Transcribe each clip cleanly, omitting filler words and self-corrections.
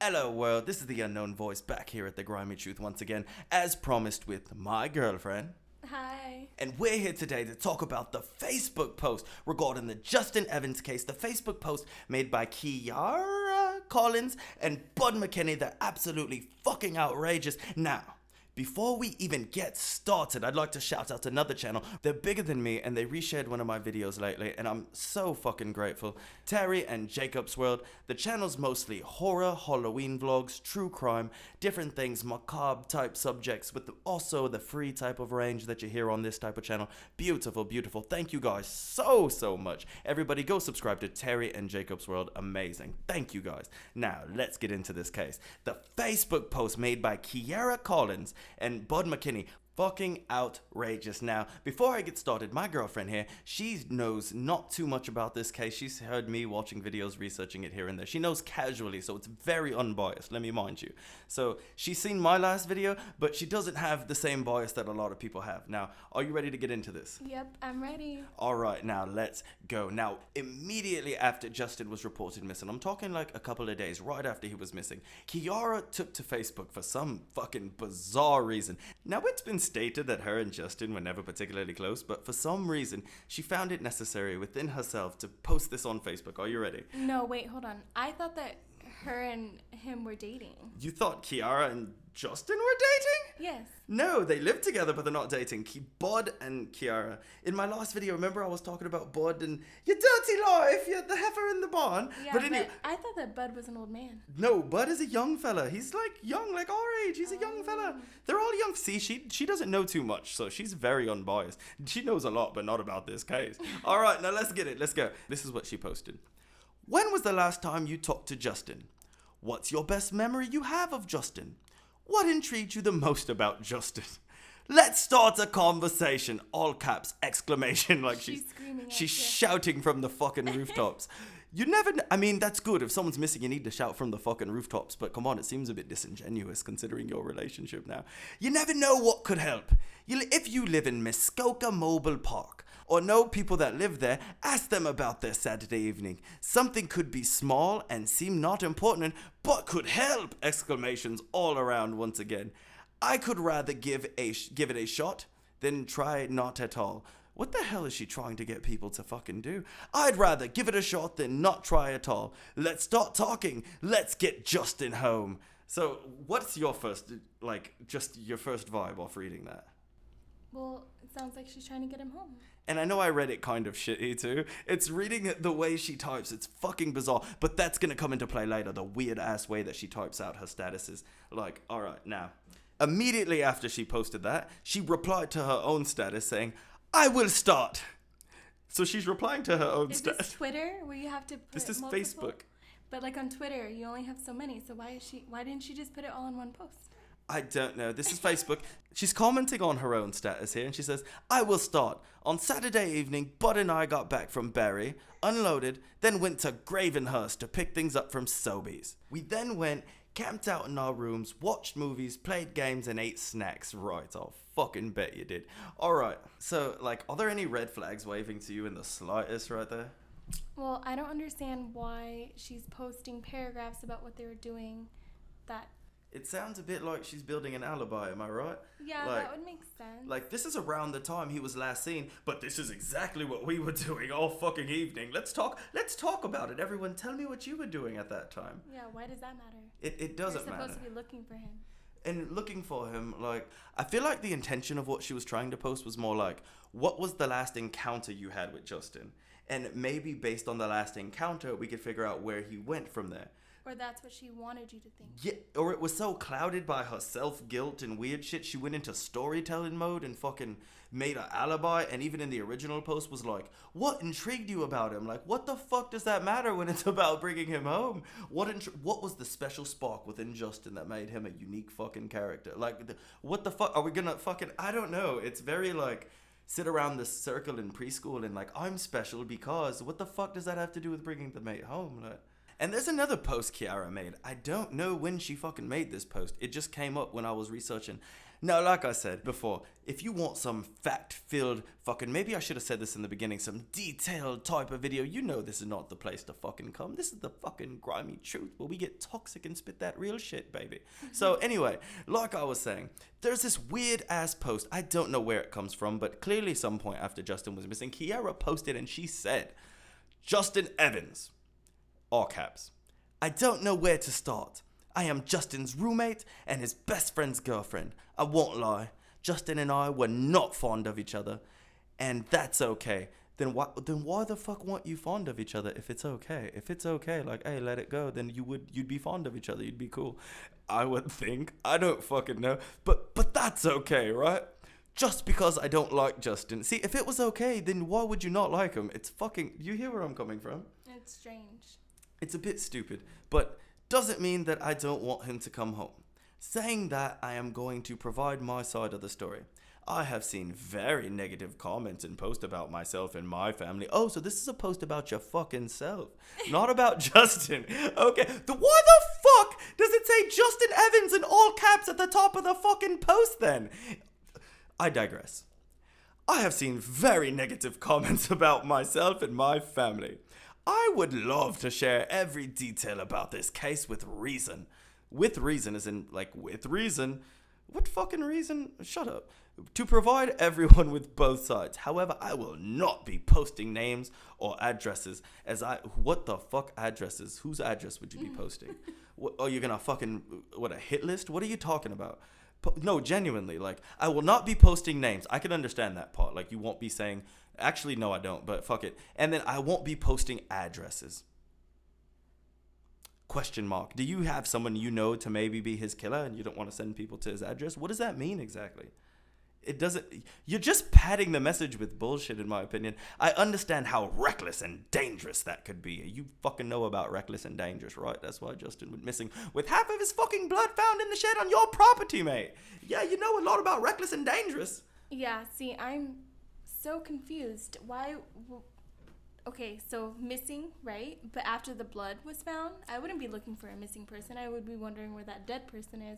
Hello world, this is the unknown voice back here at the Grimy Truth once again, as promised with my girlfriend. Hi. And we're here today to talk about the Facebook post regarding the Justin Evans case, the Facebook post made by Kiara Collins and Bud McKinney. They're absolutely fucking outrageous. Now, before we even get started, I'd like to shout out another channel. They're bigger than me and they reshared one of my videos lately and I'm so fucking grateful. Terry and Jacob's World. The channel's mostly horror, Halloween vlogs, true crime, different things, macabre type subjects with also the free type of range that you hear on this type of channel. Beautiful, beautiful. Thank you guys so much. Everybody go subscribe to Terry and Jacob's World. Amazing. Thank you guys. Now, let's get into this case. The Facebook post made by Kiara Collins and Bud McKinney. Fucking outrageous. Now, before I get started, my girlfriend here, she knows not too much about this case. She's heard me watching videos, researching it here and there. She knows casually, so it's very unbiased, let me mind you. So, she's seen my last video, but she doesn't have the same bias that a lot of people have. Now, are you ready to get into this? Yep, I'm ready. Alright, now let's go. Now, immediately after Justin was reported missing, I'm talking like a couple of days right after he was missing, Kiara took to Facebook for some fucking bizarre reason. Now, it's been stated that her and Justin were never particularly close, but for some reason, she found it necessary within herself to post this on Facebook. Are you ready? No, wait, hold on. I thought that her and him were dating. You thought Kiara and Justin were dating? Yes. No, they live together, but they're not dating. Bud and Kiara. In my last video, remember I was talking about Bud and your dirty life, you're the heifer in the barn. Yeah, but I thought that Bud was an old man. No, Bud is a young fella. He's like young, like our age. He's a young fella. They're all young. See, she doesn't know too much, so she's very unbiased. She knows a lot, but not about this case. All right, now let's get it. Let's go. This is what she posted. When was the last time you talked to Justin? What's your best memory you have of Justin? What intrigued you the most about Justin? Let's start a conversation. All caps, exclamation, like She's screaming at she's you. shouting from the fucking rooftops. You never, I mean, that's good. If someone's missing, you need to shout from the fucking rooftops. But come on, it seems a bit disingenuous considering your relationship now. You never know what could help. If you live in Muskoka Mobile Park, or know people that live there, ask them about their Saturday evening. Something could be small and seem not important, but could help! Exclamations all around once again. I could rather give it a shot than try not at all. What the hell is she trying to get people to fucking do? I'd rather give it a shot than not try at all. Let's start talking. Let's get Justin home. So, what's your first, just your first vibe off reading that? Well, it sounds like she's trying to get him home. And I know I read it kind of shitty too. It's reading it the way she types. It's fucking bizarre. But that's going to come into play later. The weird ass way that she types out her statuses. Like, alright, now. Immediately after she posted that, she replied to her own status saying, I will start. So she's replying to her own status. Is this Twitter where you have to put This is multiple? Facebook. But like on Twitter, you only have so many. So why didn't she just put it all in one post? I don't know. This is Facebook. She's commenting on her own status here and she says, I will start. On Saturday evening, Bud and I got back from Barrie, unloaded, then went to Gravenhurst to pick things up from Sobeys. We then went, camped out in our rooms, watched movies, played games, and ate snacks. Right, I'll fucking bet you did. Alright, so, are there any red flags waving to you in the slightest right there? Well, I don't understand why she's posting paragraphs about what they were doing that... It sounds a bit like she's building an alibi, am I right? Yeah, that would make sense. This is around the time he was last seen, but this is exactly what we were doing all fucking evening. Let's talk about it. Everyone, tell me what you were doing at that time. Yeah, why does that matter? It doesn't matter. You're supposed to be looking for him. And looking for him, I feel like the intention of what she was trying to post was more like, what was the last encounter you had with Justin? And maybe based on the last encounter, we could figure out where he went from there. Or that's what she wanted you to think. Yeah, or it was so clouded by her self-guilt and weird shit, she went into storytelling mode and fucking made an alibi, and even in the original post was like, what intrigued you about him? What the fuck does that matter when it's about bringing him home? What was the special spark within Justin that made him a unique fucking character? What the fuck? Are we gonna fucking, I don't know. It's very sit around this circle in preschool and I'm special because, what the fuck does that have to do with bringing the mate home? And there's another post Kiara made. I don't know when she fucking made this post. It just came up when I was researching. Now, like I said before, if you want some fact-filled fucking, maybe I should have said this in the beginning, some detailed type of video, you know this is not the place to fucking come. This is the fucking grimy truth where we get toxic and spit that real shit, baby. So anyway, like I was saying, there's this weird-ass post. I don't know where it comes from, but clearly some point after Justin was missing, Kiara posted and she said, Justin Evans, all caps, I don't know where to start. I am Justin's roommate and his best friend's girlfriend. I won't lie. Justin and I were not fond of each other, and that's okay. Then why the fuck weren't you fond of each other if it's okay? If it's okay, like, hey, let it go, then you'd be fond of each other. You'd be cool. I would think. I don't fucking know. But that's okay, right? Just because I don't like Justin. See, if it was okay, then why would you not like him? It's fucking, you hear where I'm coming from? It's strange. It's a bit stupid, but doesn't mean that I don't want him to come home. Saying that, I am going to provide my side of the story. I have seen very negative comments and posts about myself and my family. Oh, so this is a post about your fucking self, not about Justin. Okay, why the fuck does it say Justin Evans in all caps at the top of the fucking post then? I digress. I have seen very negative comments about myself and my family. I would love to share every detail about this case with reason. With reason as in, like, with reason. What fucking reason? Shut up. To provide everyone with both sides. However, I will not be posting names or addresses what the fuck addresses? Whose address would you be posting? You're gonna fucking, a hit list? What are you talking about? No, genuinely, like, I will not be posting names. I can understand that part. Like, you won't be saying, actually, no, I don't, but fuck it. And then I won't be posting addresses. Question mark. Do you have someone you know to maybe be his killer and you don't want to send people to his address? What does that mean exactly? It doesn't, you're just padding the message with bullshit, in my opinion. I understand how reckless and dangerous that could be. You fucking know about reckless and dangerous, right? That's why Justin went missing with half of his fucking blood found in the shed on your property, mate. Yeah, you know a lot about reckless and dangerous. Yeah, see, I'm so confused. Why? Okay, so missing, right? But after the blood was found, I wouldn't be looking for a missing person. I would be wondering where that dead person is.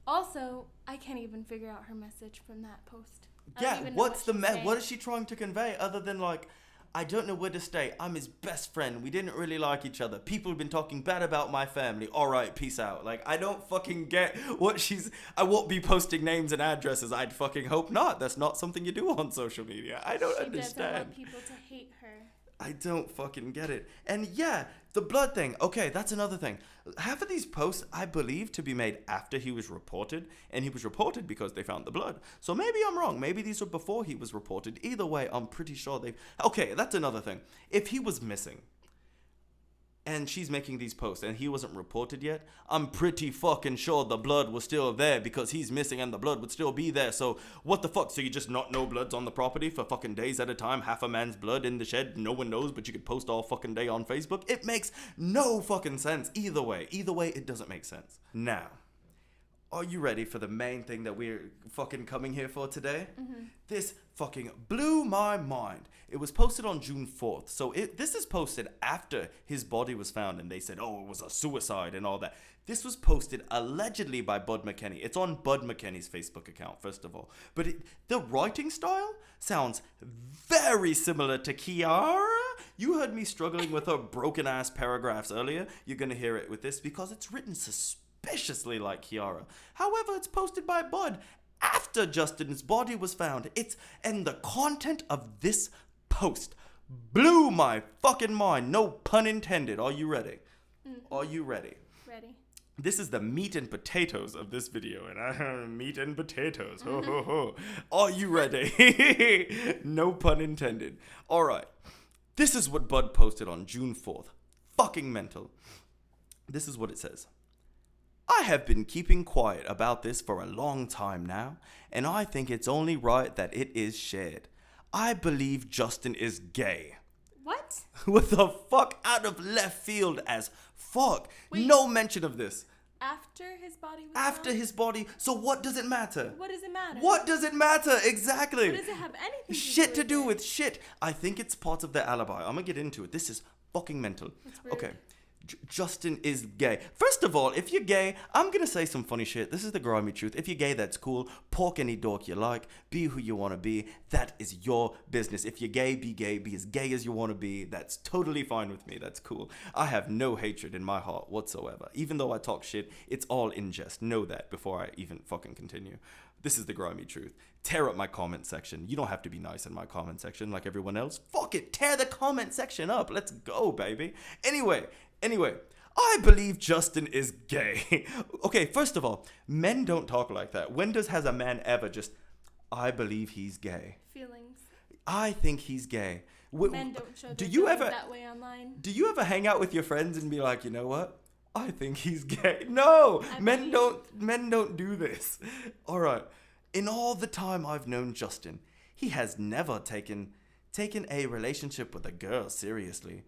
Also, I can't even figure out her message from that post. Yeah, what's the what is she trying to convey other than, like, I don't know where to stay. I'm his best friend. We didn't really like each other. People have been talking bad about my family. All right, peace out. Like, I don't fucking get what I won't be posting names and addresses. I'd fucking hope not. That's not something you do on social media. I don't understand. She doesn't want people to hate her. I don't fucking get it. And yeah, the blood thing. Okay, that's another thing. Half of these posts, I believe, to be made after he was reported. And he was reported because they found the blood. So maybe I'm wrong. Maybe these were before he was reported. Either way, I'm pretty sure Okay, that's another thing. If he was missing and she's making these posts and he wasn't reported yet, I'm pretty fucking sure the blood was still there because he's missing and the blood would still be there. So what the fuck? So you just not know blood's on the property for fucking days at a time? Half a man's blood in the shed, no one knows, but you could post all fucking day on Facebook? It makes no fucking sense. Either way, it doesn't make sense. Now, are you ready for the main thing that we're fucking coming here for today? Mm-hmm. This fucking blew my mind. It was posted on June 4th. So this is posted after his body was found and they said, oh, it was a suicide and all that. This was posted allegedly by Bud McKinney. It's on Bud McKinney's Facebook account, first of all. But the writing style sounds very similar to Kiara. You heard me struggling with her broken-ass paragraphs earlier. You're going to hear it with this because it's written suspiciously like Kiara. However, it's posted by Bud after Justin's body was found. And the content of this post blew my fucking mind. No pun intended. Are you ready? Mm-hmm. Are you ready? Ready. This is the meat and potatoes of this video. And meat and potatoes. Ho, ho, ho. Are you ready? No pun intended. All right. This is what Bud posted on June 4th. Fucking mental. This is what it says. I have been keeping quiet about this for a long time now, and I think it's only right that it is shared. I believe Justin is gay. What? What the fuck? Out of left field as fuck. Wait, no mention of this. After his body was After found? his body. So what does it matter? What does it matter? What does it matter? Exactly. What does it have anything Shit to do with shit. I think it's part of their alibi. I'm gonna get into it. This is fucking mental. That's rude. Okay. Justin is gay. First of all, if you're gay, I'm gonna say some funny shit. This is the grimy truth. If you're gay, that's cool. Pork any dork you like. Be who you want to be. That is your business. If you're gay. Be as gay as you want to be. That's totally fine with me. That's cool. I have no hatred in my heart whatsoever. Even though I talk shit, it's all in jest. Know that before I even fucking continue. This is the grimy truth. Tear up my comment section. You don't have to be nice in my comment section like everyone else. Fuck it. Tear the comment section up. Let's go, baby. Anyway, I believe Justin is gay. Okay, first of all, men don't talk like that. When has a man ever just, I believe he's gay? Feelings. I think he's gay. Men don't show their feelings that way online. Do you ever hang out with your friends and be like, you know what? I think he's gay. No, men don't do this. All right. In all the time I've known Justin, he has never taken a relationship with a girl seriously.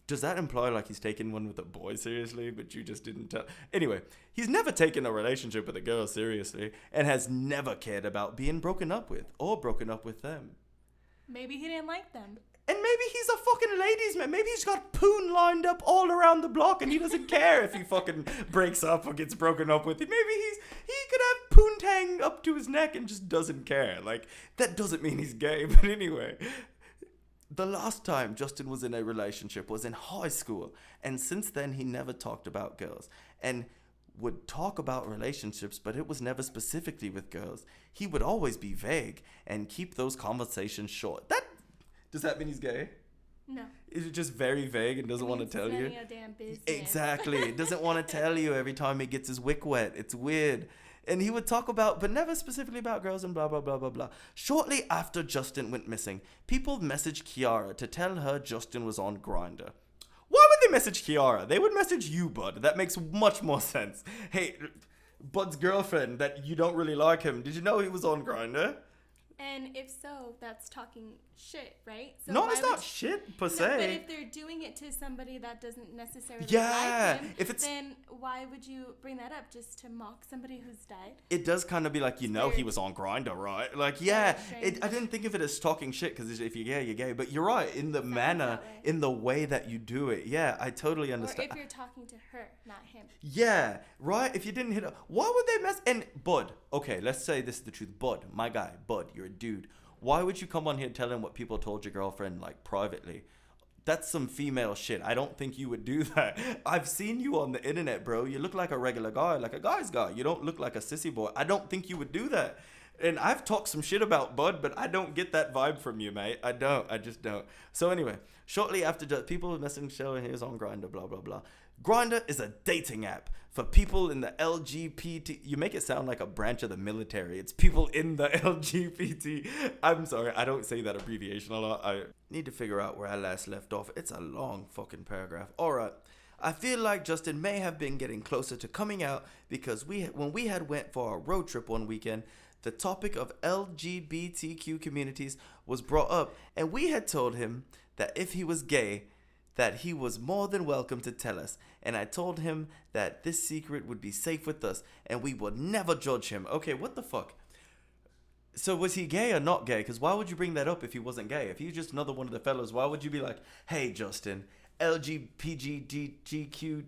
Does that imply like he's taken one with a boy seriously, but you just didn't tell? Anyway, he's never taken a relationship with a girl seriously and has never cared about being broken up with or broken up with them. Maybe he didn't like them. And maybe he's a fucking ladies' man. Maybe he's got poon lined up all around the block and he doesn't care if he fucking breaks up or gets broken up with. Maybe he could have poontang up to his neck and just doesn't care. Like, that doesn't mean he's gay. But anyway, the last time Justin was in a relationship was in high school. And since then, he never talked about girls. And would talk about relationships, but it was never specifically with girls. He would always be vague and keep those conversations short. Does that mean he's gay? No. Is it just very vague and doesn't want to tell you? A damn business. Exactly. It doesn't want to tell you every time he gets his wick wet. It's weird. And he would talk about, but never specifically about girls and blah, blah, blah, blah, blah. Shortly after Justin went missing, people messaged Kiara to tell her Justin was on Grindr. Why would they message Kiara? They would message you, Bud. That makes much more sense. Hey, Bud's girlfriend, that you don't really like him. Did you know he was on Grindr? And if so, that's talking shit, right? So no, it's not shit per se. But if they're doing it to somebody that doesn't necessarily like him, then why would you bring that up just to mock somebody who's died? It does kind of be like, he was on Grindr, right? Like, yeah, I didn't think of it as talking shit because if you're gay, you're gay. But you're right, in the manner, in the way that you do it. Yeah, I totally understand. Or if you're talking to her, not him. Yeah, right? If you didn't hit her, why would they mess? And Bud, okay, let's say this is the truth. Bud, my guy, Bud, you're a dude. Why would you come on here telling what people told your girlfriend, like, privately? That's some female shit. I don't think you would do that. I've seen you on the internet, bro. You look like a regular guy, like a guy's guy. You don't look like a sissy boy. I don't think you would do that. And I've talked some shit about Bud, but I don't get that vibe from you, mate. I don't. I just don't. So anyway, shortly after, people messaging showing he was on Grindr, blah, blah, blah. Grindr is a dating app for people in the LGBT. You make it sound like a branch of the military. It's people in the LGBT. I'm sorry, I don't say that abbreviation a lot. I need to figure out where I last left off. It's a long fucking paragraph. All right. I feel like Justin may have been getting closer to coming out because when we had went for a road trip one weekend, the topic of LGBTQ communities was brought up, and we had told him that if he was gay, that he was more than welcome to tell us. And I told him that this secret would be safe with us and we would never judge him. Okay, what the fuck? So was he gay or not gay? Because why would you bring that up if he wasn't gay? If he's just another one of the fellows, why would you be like, hey, Justin, LGBTQ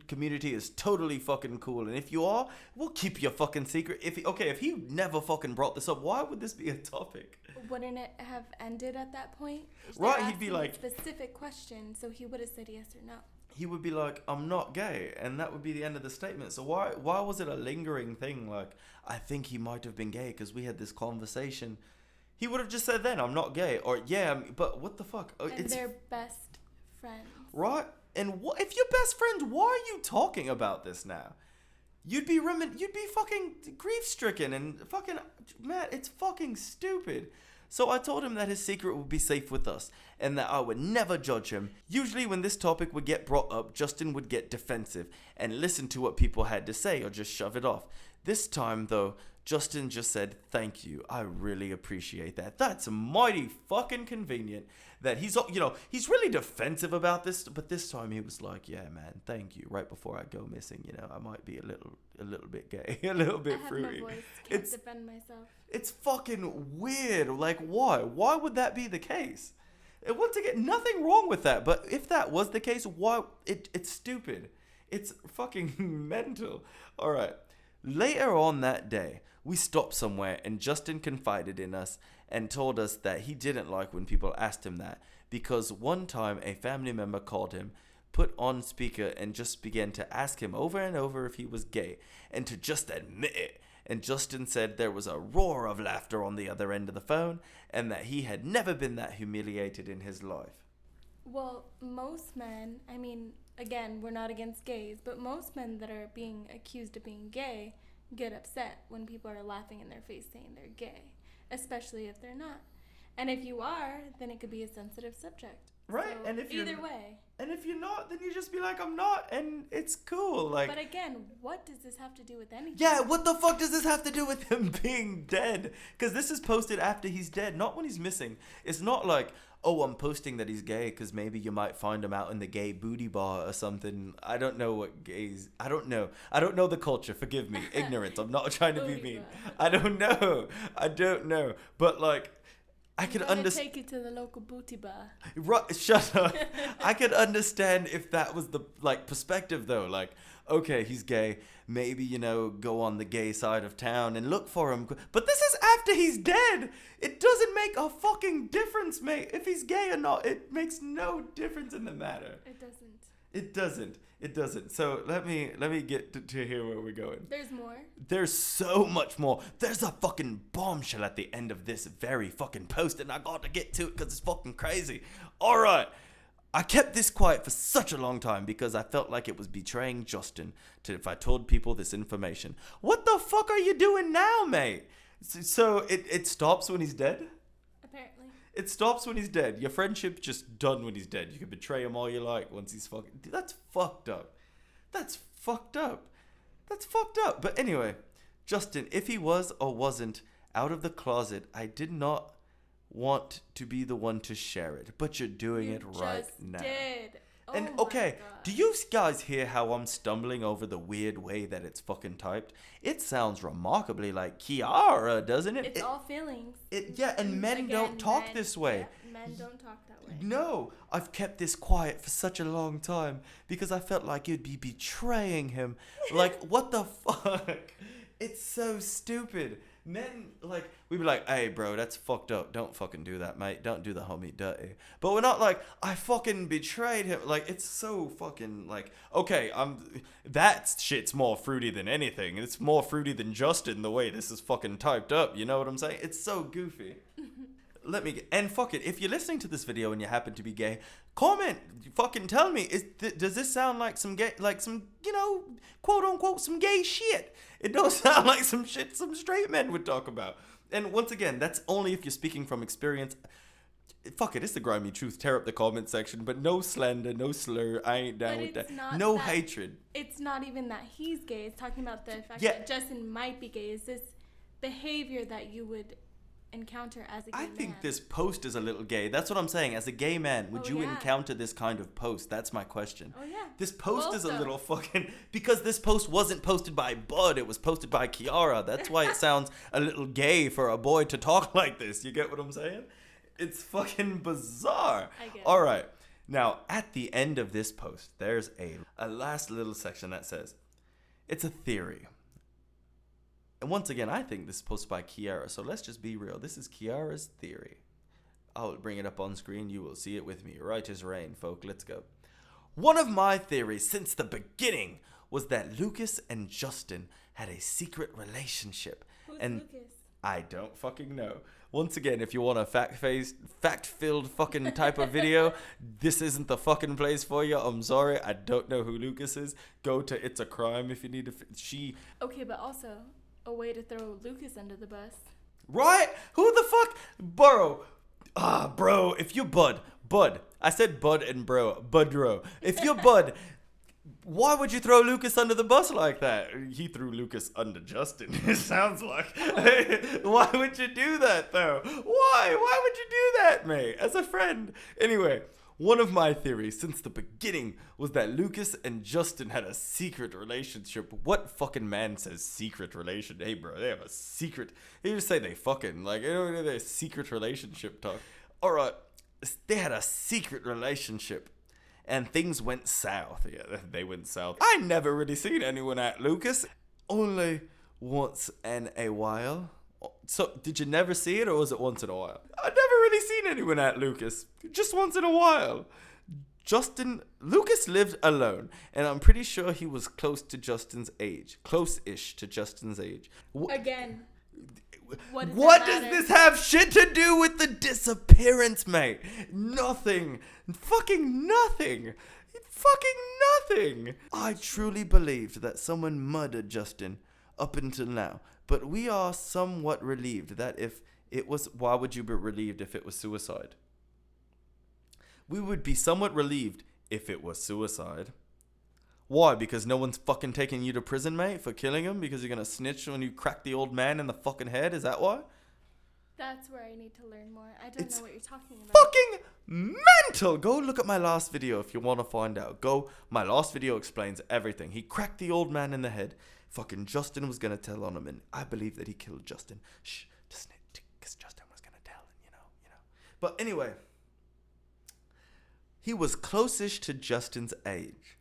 community is totally fucking cool. And if you are, we'll keep your fucking secret. If he never fucking brought this up, why would this be a topic? Wouldn't it have ended at that point? Right, he'd be like... specific question, so he would have said yes or no. He would be like, I'm not gay, and that would be the end of the statement. So why was it a lingering thing? Like, I think he might have been gay because we had this conversation. He would have just said then, I'm not gay. Or, yeah, but what the fuck? And they're best friends. Right? And what if you're best friends, why are you talking about this now? You'd be fucking grief-stricken and fucking, man, it's fucking stupid. So I told him that his secret would be safe with us and that I would never judge him. Usually when this topic would get brought up, Justin would get defensive and listen to what people had to say or just shove it off. This time, though, Justin just said, thank you. I really appreciate that. That's mighty fucking convenient that he's really defensive about this. But this time he was like, yeah, man, thank you. Right before I go missing, I might be a little bit gay, a little bit fruity. I have no voice. Can't defend myself. It's fucking weird. Like, why? Why would that be the case? And once again, nothing wrong with that. But if that was the case, why? It's stupid. It's fucking mental. All right. Later on that day, we stopped somewhere and Justin confided in us and told us that he didn't like when people asked him that because one time a family member called him, put on speaker, and just began to ask him over and over if he was gay and to just admit it. And Justin said there was a roar of laughter on the other end of the phone and that he had never been that humiliated in his life. Well, most men, I mean, again, we're not against gays, but most men that are being accused of being gay get upset when people are laughing in their face saying they're gay, especially if they're not. And if you are, then it could be a sensitive subject. Right, So and if you're either way. And if you're not, then you just be like, I'm not, and it's cool. Like, But again, what does this have to do with anything? yeah, what the fuck does this have to do with him being dead? Because this is posted after he's dead, not when he's missing. It's not like, oh, I'm posting that he's gay because maybe you might find him out in the gay booty bar or something. I don't know what gays. I don't know. I don't know the culture. Forgive me, ignorance. I'm not trying to be Booty mean. bar. I don't know. But like, I could understand. Take you to the local booty bar. Right, shut up. I could understand if that was the like perspective though. Like, okay, he's gay. Maybe, go on the gay side of town and look for him. But this is after he's dead. It doesn't make a fucking difference, mate. If he's gay or not, it makes no difference in the matter. It doesn't. It doesn't. So let me get to here where we're going. There's more. There's so much more. There's a fucking bombshell at the end of this very fucking post, and I got to get to it because it's fucking crazy. All right. I kept this quiet for such a long time because I felt like it was betraying Justin if I told people this information. What the fuck are you doing now, mate? So it stops when he's dead? Apparently. It stops when he's dead. Your friendship's just done when he's dead. You can betray him all you like once he's fucking... Dude, that's fucked up. That's fucked up. That's fucked up. But anyway, Justin, if he was or wasn't out of the closet, I did not want to be the one to share it. But you're doing it right now. Did. Oh And my okay, God. do you guys hear how I'm stumbling over the weird way that it's fucking typed? It sounds remarkably like Kiara, doesn't it? It's all feelings. Yeah, and men Again, don't talk men- this way. Yeah, men don't talk that way. No, I've kept this quiet for such a long time because I felt like you'd be betraying him. Like, what the fuck? It's so stupid. Men, like, we'd be like, hey, bro, that's fucked up. Don't fucking do that, mate. Don't do the homie dirty. But we're not like, I fucking betrayed him. Like, it's so fucking, like, okay, that shit's more fruity than anything. It's more fruity than Justin the way this is fucking typed up. You know what I'm saying? It's so goofy. And fuck it, if you're listening to this video and you happen to be gay, comment, fucking tell me, does this sound like some gay, like some, quote unquote, some gay shit? It don't sound like some shit some straight men would talk about. And once again, that's only if you're speaking from experience. Fuck it, it's the grimy truth. Tear up the comment section, but no slander, no slur. I ain't down with that. No hatred. It's not even that he's gay. It's talking about the fact Yeah. that Justin might be gay. Is this behavior that you would encounter as a gay I man? think this post is a little gay. That's what I'm saying. As a gay man, would Oh, you yeah. encounter this kind of post? That's my question. Oh, yeah. This post is a Also- little fucking... Because this post wasn't posted by Bud. It was posted by Kiara. That's why it sounds a little gay for a boy to talk like this. You get what I'm saying? It's fucking bizarre. I get it. All right. Now, at the end of this post, there's a last little section that says, it's a theory. And once again, I think this is posted by Kiara, so let's just be real. This is Kiara's theory. I'll bring it up on screen. You will see it with me. Right as rain, folk. Let's go. One of my theories since the beginning was that Lucas and Justin had a secret relationship. Who's and Lucas? I don't fucking know. Once again, if you want a fact-filled fucking type of video, this isn't the fucking place for you. I'm sorry. I don't know who Lucas is. Go to It's a Crime if you need to... Okay, but also a way to throw Lucas under the bus. Right? Who the fuck? Bro, if you're Bud, I said Bud and Budro. If you're Bud, why would you throw Lucas under the bus like that? He threw Lucas under Justin, it sounds like. Why would you do that, though? Why would you do that, mate? As a friend. Anyway, one of my theories since the beginning was that Lucas and Justin had a secret relationship. What fucking man says secret relation? Hey, bro, they have a secret. They just say they fucking, like, they secret relationship talk. All right. they had a secret relationship. And things went south. Yeah, they went south. I never really seen anyone at Lucas. Only once in a while. So, did you never see it, or was it once in a while? I never really seen anyone at Lucas. Just once in a while. Lucas lived alone, and I'm pretty sure he was close to Justin's age. Close-ish to Justin's age. Again. What does this have shit to do with the disappearance, mate? Nothing. Fucking nothing. Fucking nothing. I truly believed that someone murdered Justin up until now. But we are somewhat relieved that if it was... Why would you be relieved if it was suicide? We would be somewhat relieved if it was suicide. Why? Because no one's fucking taking you to prison, mate, for killing him? Because you're gonna snitch when you crack the old man in the fucking head? Is that why? That's where I need to learn more. I don't know what you're talking about. Fucking mental! Go look at my last video if you want to find out. My last video explains everything. He cracked the old man in the head. Fucking Justin was gonna tell on him, and I believe that he killed Justin. Shh, just snitch, because Justin was gonna tell, you know. But anyway, he was close-ish to Justin's age.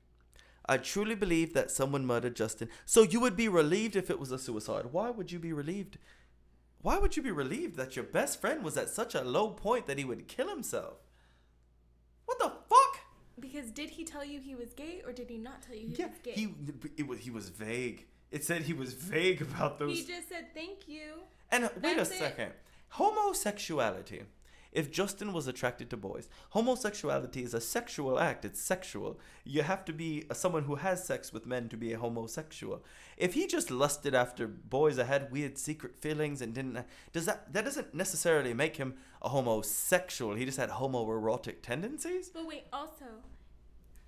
I truly believe that someone murdered Justin. So you would be relieved if it was a suicide. Why would you be relieved? Why would you be relieved that your best friend was at such a low point that he would kill himself? What the fuck? Because did he tell you he was gay, or did he not tell you he was gay? He was vague. It said he was vague about those. He just said thank you. And wait a second. Homosexuality. If Justin was attracted to boys, homosexuality is a sexual act. It's sexual. You have to be someone who has sex with men to be a homosexual. If he just lusted after boys that had weird secret feelings and didn't... That doesn't necessarily make him a homosexual. He just had homoerotic tendencies. But wait, also,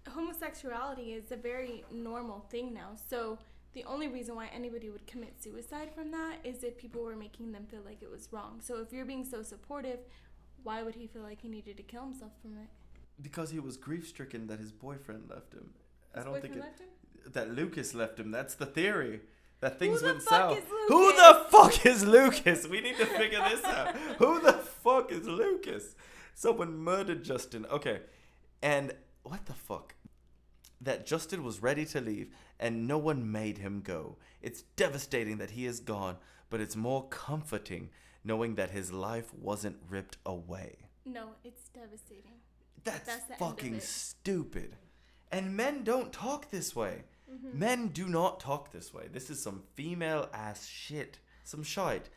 homosexuality is a very normal thing now. So the only reason why anybody would commit suicide from that is if people were making them feel like it was wrong. So if you're being so supportive... Why would he feel like he needed to kill himself from it? Because he was grief-stricken that his boyfriend left him. His boyfriend left him? That Lucas left him. That's the theory. That things went south. Who the fuck is Lucas? We need to figure this out. Who the fuck is Lucas? Someone murdered Justin. Okay. And what the fuck? That Justin was ready to leave and no one made him go. It's devastating that he is gone, but it's more comforting knowing that his life wasn't ripped away. No, it's devastating. That's fucking stupid. And men don't talk this way. Mm-hmm. Men do not talk this way. This is some female ass shit. Some shite.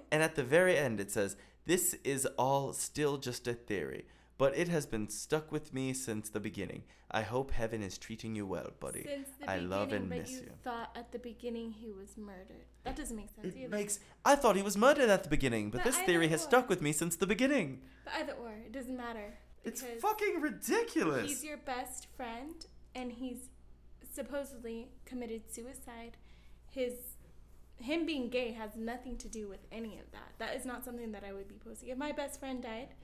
And at the very end it says, this is all still just a theory, but it has been stuck with me since the beginning. I hope heaven is treating you well, buddy. I love and miss you. But you thought at the beginning he was murdered. That doesn't make sense either. I thought he was murdered at the beginning, but this theory has stuck with me since the beginning. But either or, it doesn't matter. It's fucking ridiculous. He's your best friend, and he's supposedly committed suicide. Him being gay has nothing to do with any of that. That is not something that I would be posting. If my best friend died,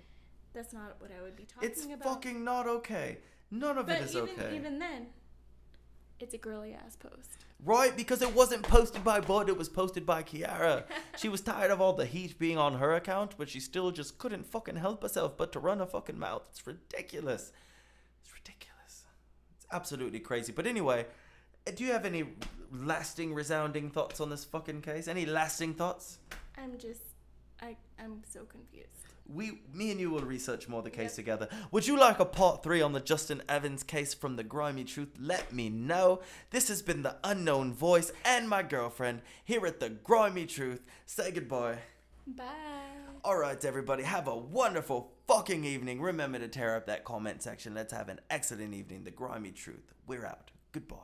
that's not what I would be talking about. It's fucking not okay. None of it is okay. But even then, it's a girly ass post. Right, because it wasn't posted by Bud, it was posted by Kiara. She was tired of all the heat being on her account, but she still just couldn't fucking help herself but to run her fucking mouth. It's ridiculous. It's ridiculous. It's absolutely crazy. But anyway, do you have any lasting, resounding thoughts on this fucking case? Any lasting thoughts? I'm so confused. Me and you will research more of the case together. Would you like a part 3 on the Justin Evans case from the Grimy Truth? Let me know. This has been the Unknown Voice and my girlfriend here at the Grimy Truth. Say goodbye. Bye. Alright everybody, have a wonderful fucking evening. Remember to tear up that comment section. Let's have an excellent evening. The Grimy Truth. We're out. Goodbye.